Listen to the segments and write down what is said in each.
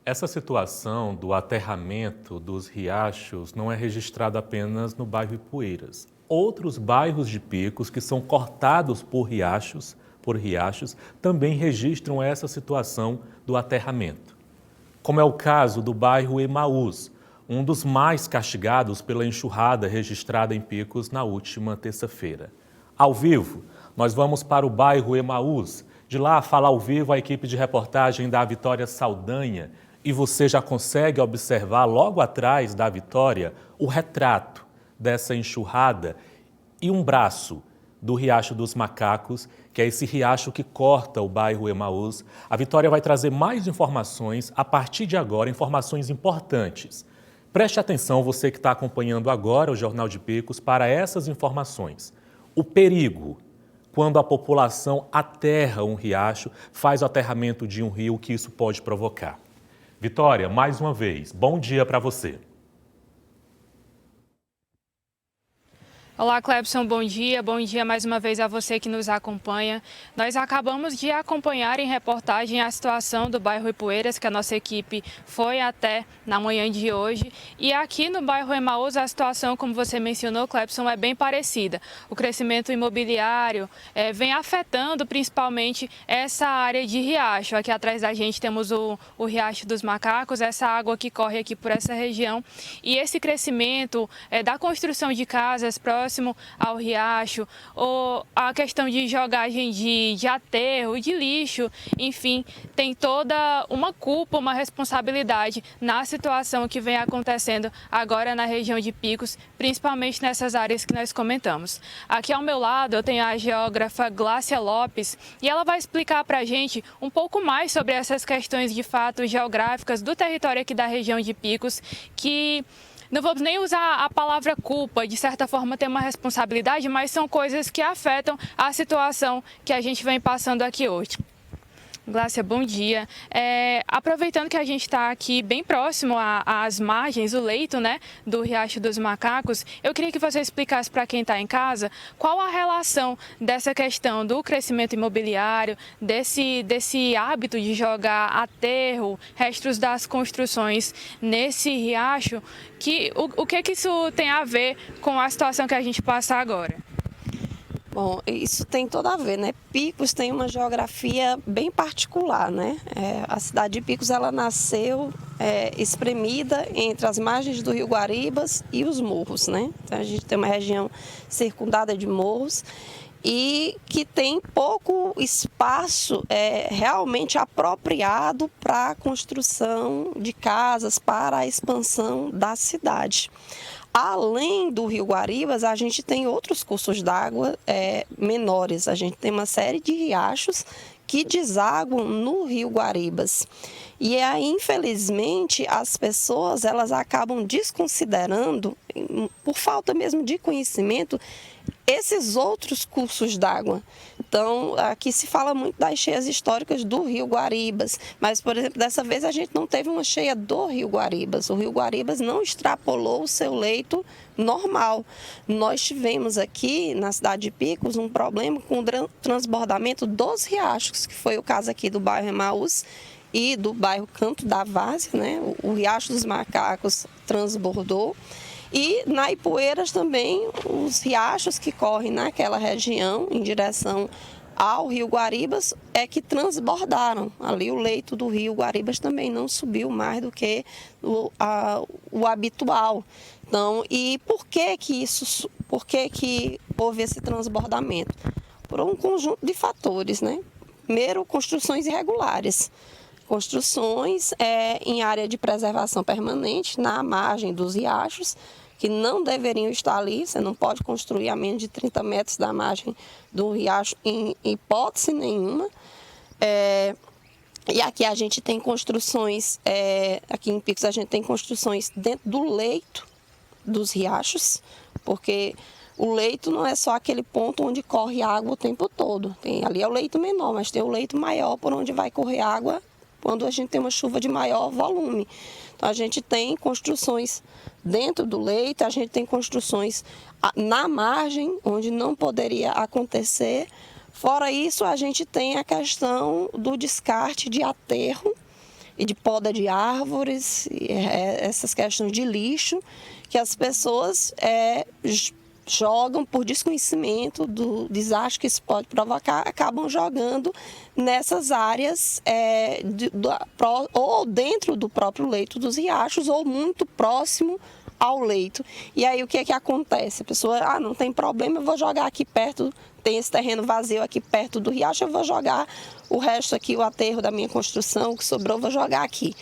Essa situação do aterramento dos riachos não é registrada apenas no bairro Ipueiras. Outros bairros de Picos que são cortados por riachos, também registram essa situação do aterramento. Como é o caso do bairro Emaús, um dos mais castigados pela enxurrada registrada em Picos na última terça-feira. Ao vivo, nós vamos para o bairro Emaús. De lá fala ao vivo a equipe de reportagem da Vitória Saldanha. E você já consegue observar logo atrás da Vitória o retrato dessa enxurrada e um braço do Riacho dos Macacos, que é esse riacho que corta o bairro Emaús. A Vitória vai trazer mais informações a partir de agora, informações importantes. Preste atenção, você que está acompanhando agora o Jornal de Picos, para essas informações. O perigo quando a população aterra um riacho, faz o aterramento de um rio, o que isso pode provocar. Vitória, mais uma vez, bom dia para você. Olá, Clebson, bom dia mais uma vez a você que nos acompanha. Nós acabamos de acompanhar em reportagem a situação do bairro Ipueiras, que a nossa equipe foi até na manhã de hoje. E aqui no bairro Emaús, a situação, como você mencionou, Clebson, é bem parecida. O crescimento imobiliário vem afetando principalmente essa área de riacho. Aqui atrás da gente temos o Riacho dos Macacos, essa água que corre aqui por essa região. E esse crescimento da construção de casas próximo ao riacho, ou a questão de jogagem de aterro, de lixo, enfim, tem toda uma culpa, uma responsabilidade na situação que vem acontecendo agora na região de Picos, principalmente nessas áreas que nós comentamos. Aqui ao meu lado eu tenho a geógrafa Glácia Lopes e ela vai explicar para a gente um pouco mais sobre essas questões de fato geográficas do território aqui da região de Picos, que não vamos nem usar a palavra culpa, de certa forma tem uma responsabilidade, mas são coisas que afetam a situação que a gente vem passando aqui hoje. Glácia, bom dia. Aproveitando que a gente está aqui bem próximo às margens, o leito, né, do Riacho dos Macacos, eu queria que você explicasse para quem está em casa qual a relação dessa questão do crescimento imobiliário, desse hábito de jogar aterro, restos das construções nesse riacho, o que isso tem a ver com a situação que a gente passa agora? Bom, isso tem tudo a ver, né? Picos tem uma geografia bem particular, né? A cidade de Picos, ela nasceu espremida entre as margens do Rio Guaribas e os morros, né? Então, a gente tem uma região circundada de morros e que tem pouco espaço realmente apropriado para a construção de casas, para a expansão da cidade. Além do Rio Guaribas, a gente tem outros cursos d'água menores. A gente tem uma série de riachos que desaguam no Rio Guaribas. E aí, infelizmente, as pessoas elas acabam desconsiderando, por falta mesmo de conhecimento, esses outros cursos d'água. Então, aqui se fala muito das cheias históricas do Rio Guaribas, mas, por exemplo, dessa vez a gente não teve uma cheia do Rio Guaribas. O Rio Guaribas não extrapolou o seu leito normal. Nós tivemos aqui, na cidade de Picos, um problema com o transbordamento dos riachos, que foi o caso aqui do bairro Emaús e do bairro Canto da Várzea, né? O Riacho dos Macacos transbordou. E na Ipueiras também, os riachos que correm naquela região, em direção ao Rio Guaribas, que transbordaram. Ali o leito do Rio Guaribas também não subiu mais do que o habitual. Então, e por que houve esse transbordamento? Por um conjunto de fatores, né? Primeiro, construções irregulares. Construções em área de preservação permanente, na margem dos riachos, que não deveriam estar ali. Você não pode construir a menos de 30 metros da margem do riacho em hipótese nenhuma. E aqui a gente tem construções, aqui em Picos a gente tem construções dentro do leito dos riachos, porque o leito não é só aquele ponto onde corre água o tempo todo. Ali é o leito menor, mas tem o leito maior por onde vai correr água quando a gente tem uma chuva de maior volume. Então, a gente tem construções dentro do leito, a gente tem construções na margem, onde não poderia acontecer. Fora isso, a gente tem a questão do descarte de aterro e de poda de árvores, essas questões de lixo, que as pessoas jogam por desconhecimento do desastre que isso pode provocar, acabam jogando nessas áreas ou dentro do próprio leito dos riachos ou muito próximo ao leito. E aí o que é que acontece? A pessoa, não tem problema, eu vou jogar aqui perto, tem esse terreno vazio aqui perto do riacho, eu vou jogar o resto aqui, o aterro da minha construção, o que sobrou, eu vou jogar aqui.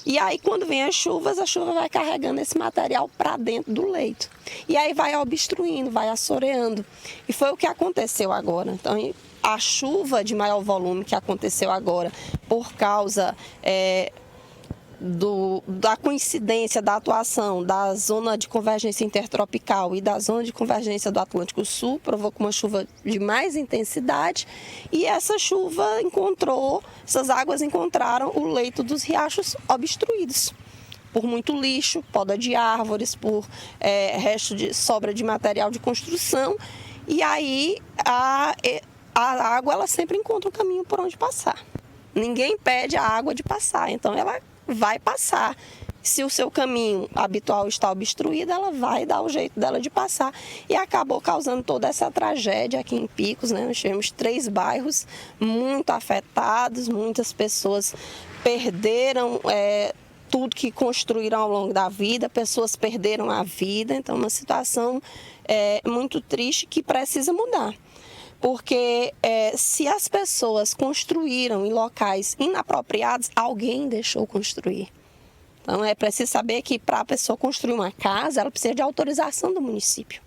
E aí, quando vem as chuvas, a chuva vai carregando esse material para dentro do leito. E aí vai obstruindo, vai assoreando. E foi o que aconteceu agora. Então, a chuva de maior volume que aconteceu agora, por causa da coincidência da atuação da zona de convergência intertropical e da zona de convergência do Atlântico Sul, provocou uma chuva de mais intensidade e essa chuva essas águas encontraram o leito dos riachos obstruídos por muito lixo, poda de árvores, por sobra de material de construção, e aí a água ela sempre encontra um caminho por onde passar. Ninguém impede a água de passar, então ela vai passar. Se o seu caminho habitual está obstruído, ela vai dar o jeito dela de passar. E acabou causando toda essa tragédia aqui em Picos, né? Nós tivemos 3 bairros muito afetados, muitas pessoas perderam tudo que construíram ao longo da vida, pessoas perderam a vida. Então, uma situação muito triste que precisa mudar. Porque se as pessoas construíram em locais inapropriados, alguém deixou construir. Então, é preciso saber que para a pessoa construir uma casa, ela precisa de autorização do município.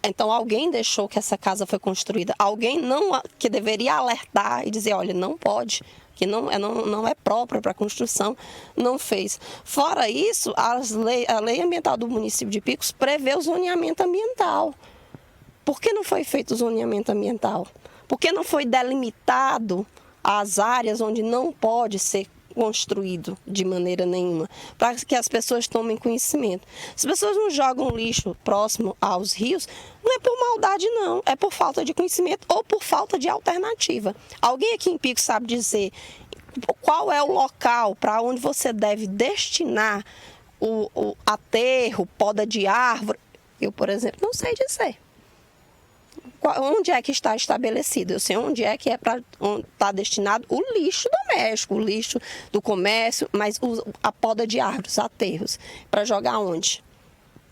Então, alguém deixou que essa casa foi construída. Alguém que deveria alertar e dizer, olha, não pode, que não é própria para construção, não fez. Fora isso, a lei ambiental do município de Picos prevê o zoneamento ambiental. Por que não foi feito o zoneamento ambiental? Por que não foi delimitado as áreas onde não pode ser construído de maneira nenhuma? Para que as pessoas tomem conhecimento. As pessoas não jogam lixo próximo aos rios, não é por maldade não, é por falta de conhecimento ou por falta de alternativa. Alguém aqui em Pico sabe dizer qual é o local para onde você deve destinar o aterro, poda de árvore? Eu, por exemplo, não sei dizer. Onde é que está estabelecido? Eu sei onde é que está destinado o lixo doméstico, o lixo do comércio, mas a poda de árvores, aterros, para jogar onde?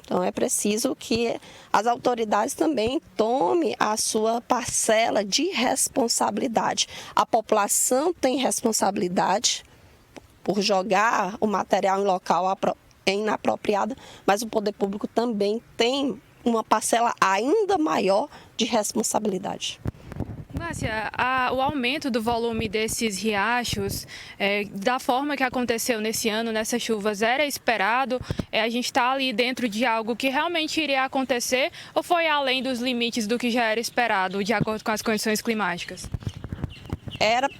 Então é preciso que as autoridades também tomem a sua parcela de responsabilidade. A população tem responsabilidade por jogar o material em local inapropriado, mas o poder público também tem uma parcela ainda maior de responsabilidade. Márcia, o aumento do volume desses riachos, da forma que aconteceu nesse ano, nessas chuvas, era esperado? A gente está ali dentro de algo que realmente iria acontecer ou foi além dos limites do que já era esperado, de acordo com as condições climáticas?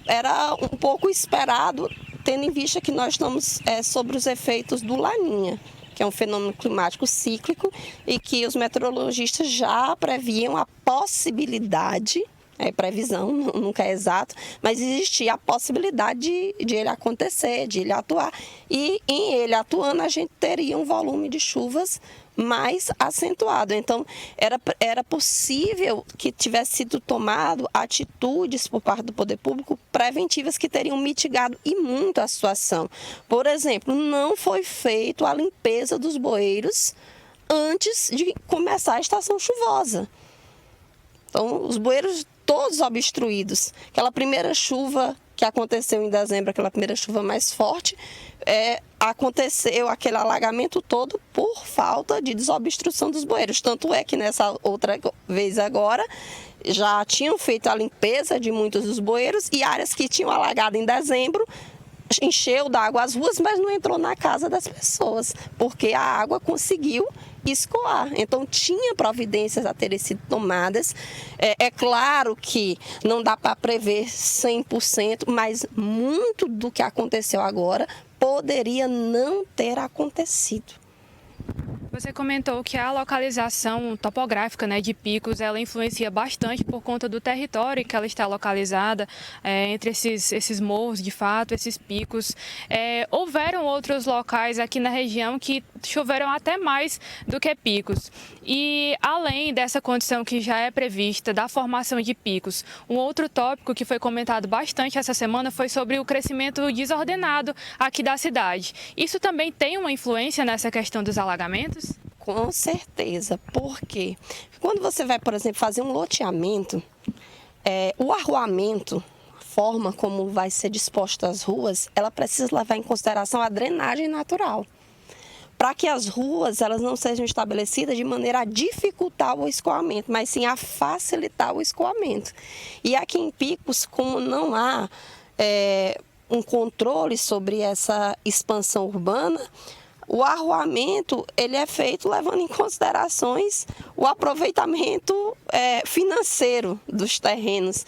Era um pouco esperado, tendo em vista que nós estamos sobre os efeitos do Laninha, que é um fenômeno climático cíclico e que os meteorologistas já previam a possibilidade, previsão, nunca é exato, mas existia a possibilidade de ele acontecer, de ele atuar. E em ele atuando, a gente teria um volume de chuvas mais acentuado. Então, era possível que tivesse sido tomado atitudes por parte do poder público preventivas que teriam mitigado e muito a situação. Por exemplo, não foi feita a limpeza dos bueiros antes de começar a estação chuvosa. Então, os bueiros todos obstruídos. Aquela primeira chuva que aconteceu em dezembro, aquela primeira chuva mais forte, aconteceu aquele alagamento todo por falta de desobstrução dos bueiros. Tanto é que nessa outra vez agora, já tinham feito a limpeza de muitos dos bueiros e áreas que tinham alagado em dezembro, encheu d'água as ruas, mas não entrou na casa das pessoas, porque a água conseguiu escoar. Então, tinha providências a terem sido tomadas. É claro que não dá para prever 100%, mas muito do que aconteceu agora poderia não ter acontecido. Você comentou que a localização topográfica, né, de picos, ela influencia bastante por conta do território em que ela está localizada, entre esses morros, de fato, esses picos. Houveram outros locais aqui na região que choveram até mais do que picos. E além dessa condição que já é prevista da formação de picos, um outro tópico que foi comentado bastante essa semana foi sobre o crescimento desordenado aqui da cidade. Isso também tem uma influência nessa questão dos alagamentos? Com certeza, porque quando você vai, por exemplo, fazer um loteamento, o arruamento, a forma como vai ser disposta as ruas, ela precisa levar em consideração a drenagem natural, para que as ruas elas não sejam estabelecidas de maneira a dificultar o escoamento, mas sim a facilitar o escoamento. E aqui em Picos, como não há um controle sobre essa expansão urbana, o arruamento ele é feito levando em considerações o aproveitamento financeiro dos terrenos.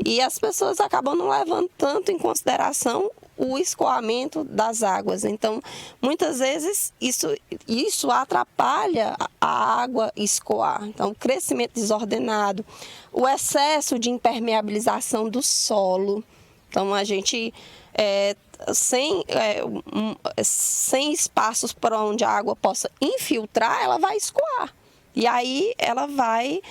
E as pessoas acabam não levando tanto em consideração o escoamento das águas. Então, muitas vezes, isso atrapalha a água escoar. Então, o crescimento desordenado, o excesso de impermeabilização do solo. Então, a gente... sem espaços para onde a água possa infiltrar, ela vai escoar. E aí ela vai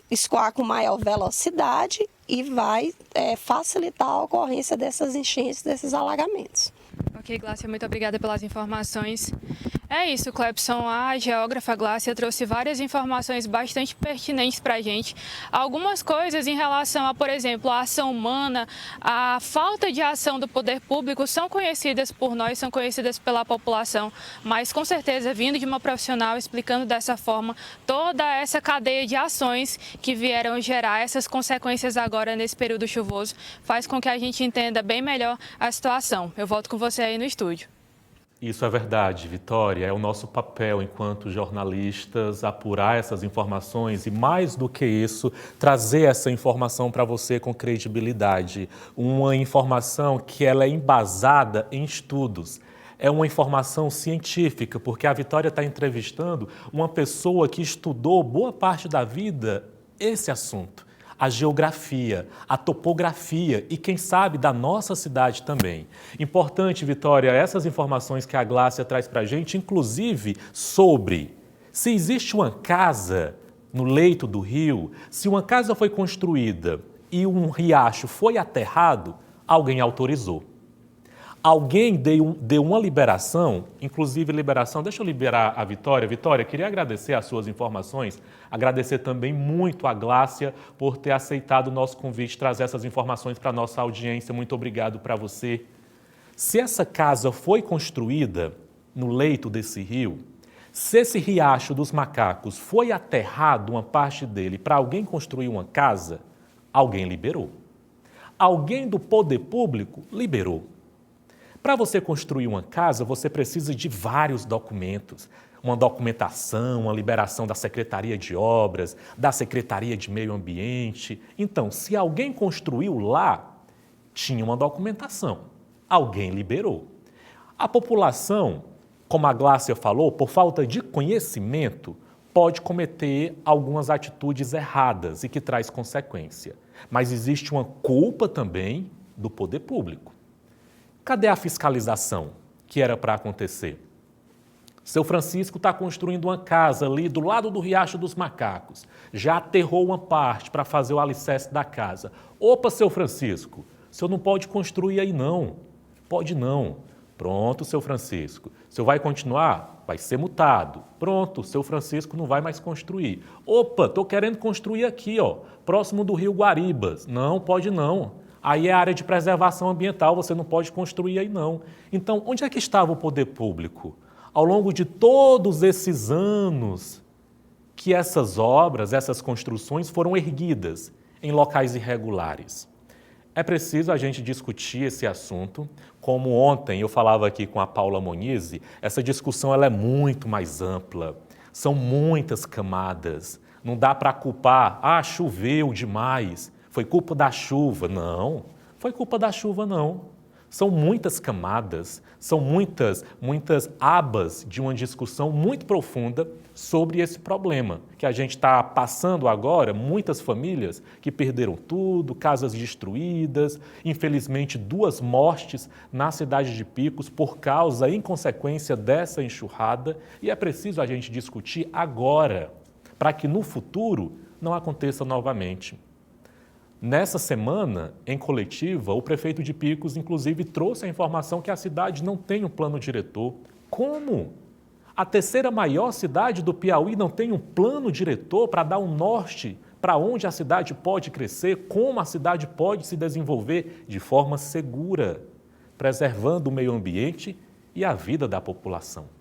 escoar com maior velocidade e vai facilitar a ocorrência dessas enchentes, desses alagamentos. Ok, Glácia, muito obrigada pelas informações. É isso, Clepson. A geógrafa Glácia trouxe várias informações bastante pertinentes para a gente. Algumas coisas em relação a, por exemplo, a ação humana, a falta de ação do poder público são conhecidas por nós, são conhecidas pela população, mas com certeza, vindo de uma profissional explicando dessa forma toda essa cadeia de ações que vieram gerar essas consequências agora nesse período chuvoso, faz com que a gente entenda bem melhor a situação. Eu volto com você aí no estúdio. Isso é verdade, Vitória. É o nosso papel enquanto jornalistas apurar essas informações e, mais do que isso, trazer essa informação para você com credibilidade. Uma informação que ela é embasada em estudos. É uma informação científica, porque a Vitória está entrevistando uma pessoa que estudou boa parte da vida esse assunto. A geografia, a topografia e, quem sabe, da nossa cidade também. Importante, Vitória, essas informações que a Glácia traz para a gente, inclusive sobre se existe uma casa no leito do rio, se uma casa foi construída e um riacho foi aterrado, alguém autorizou. Alguém deu uma liberação, inclusive liberação, deixa eu liberar a Vitória. Vitória, queria agradecer as suas informações, agradecer também muito a Glácia por ter aceitado o nosso convite, trazer essas informações para a nossa audiência. Muito obrigado para você. Se essa casa foi construída no leito desse rio, se esse riacho dos macacos foi aterrado, uma parte dele, para alguém construir uma casa, alguém liberou. Alguém do poder público liberou. Para você construir uma casa, você precisa de vários documentos. Uma documentação, uma liberação da Secretaria de Obras, da Secretaria de Meio Ambiente. Então, se alguém construiu lá, tinha uma documentação. Alguém liberou. A população, como a Glácia falou, por falta de conhecimento, pode cometer algumas atitudes erradas e que traz consequência. Mas existe uma culpa também do poder público. Cadê a fiscalização que era para acontecer? Seu Francisco está construindo uma casa ali do lado do Riacho dos Macacos. Já aterrou uma parte para fazer o alicerce da casa. Opa, seu Francisco, o senhor não pode construir aí não. Pode não. Pronto, seu Francisco. O senhor vai continuar? Vai ser multado. Pronto, seu Francisco não vai mais construir. Opa, estou querendo construir aqui, ó, próximo do Rio Guaribas. Não, pode não. Aí é área de preservação ambiental, você não pode construir aí não. Então, onde é que estava o poder público? Ao longo de todos esses anos que essas obras, essas construções foram erguidas em locais irregulares. É preciso a gente discutir esse assunto. Como ontem eu falava aqui com a Paula Monize, essa discussão ela é muito mais ampla. São muitas camadas. Não dá para culpar, choveu demais. Foi culpa da chuva? Não, foi culpa da chuva não. São muitas camadas, são muitas abas de uma discussão muito profunda sobre esse problema que a gente está passando agora, muitas famílias que perderam tudo, casas destruídas, infelizmente 2 mortes na cidade de Picos por causa, em consequência dessa enxurrada, e é preciso a gente discutir agora, para que no futuro não aconteça novamente. Nessa semana, em coletiva, o prefeito de Picos, inclusive, trouxe a informação que a cidade não tem um plano diretor. Como? A 3ª maior cidade do Piauí não tem um plano diretor para dar um norte para onde a cidade pode crescer, como a cidade pode se desenvolver de forma segura, preservando o meio ambiente e a vida da população.